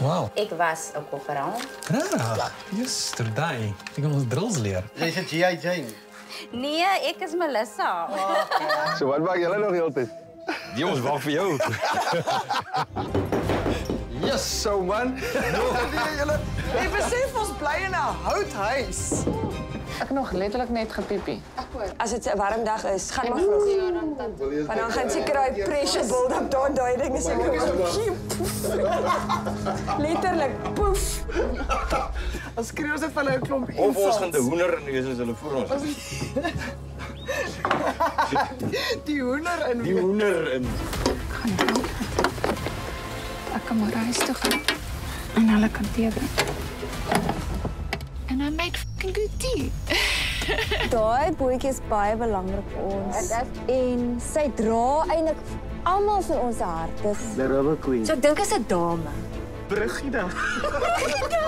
Wow. Ek was 'n kofferaal. Rarig. Juster, daai. Ek gaan ons drills leer. Jy's 'n G.I. Jane. Nee, ek is Melissa. So wat maak julle nog heeltyd? Die ons wag vir jou. Yes, so man. Jy besef ons bly in 'n houthuis. Ek nog letterlik net gepiepie. As dit 'n warm dag is, gaan maar vroeg. Want dan gaan seker daai pressure build-up daar en daai ding is seker letterlik poef. Ons skreeu ons net vir hulle 'n klomp Of ons insults. gaan die hoender in wees as hulle voor ons. Die hoender in. Die hoender in. Ek kan maar huis toe gaan en hulle kan tee drink. And I make fucking good tea. Daai bootjie is baie belangrik vir ons. En sy dra eintlik almal van ons harte. The Rubber Queen. So ek dink is 'n dame. Brigida.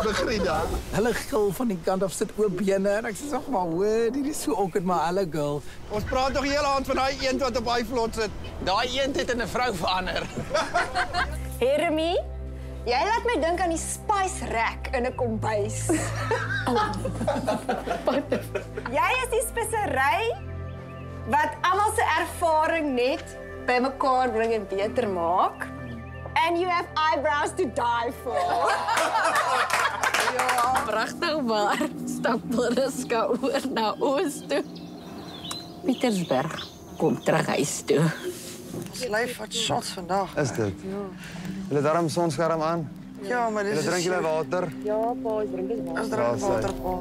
Brigida. Hulle gil van die kant af sit oop bene en ek sê sag maar, hoor, dit is so awkward maar hulle girl. Ons praat nog die hele aand van daai eend wat op daai vlot sit. Daai een het in 'n vrou verander. Hermie, jy laat my dink aan die spice rack in 'n kombuis. Jy is die spesery wat almal se ervaring net bymekaar bring en beter maak. And you have eyebrows to die for. Ja, pragtig maar. Stap Mariska oor na oos toe. Pietersburg kom terug huis toe. Ons lyf wat shots vandag. Is dit? Julle darm sonskerm aan? Ja, maar dis Julle drink julle water? Ja, pa, ons drink eens water. Ons drink water, pa.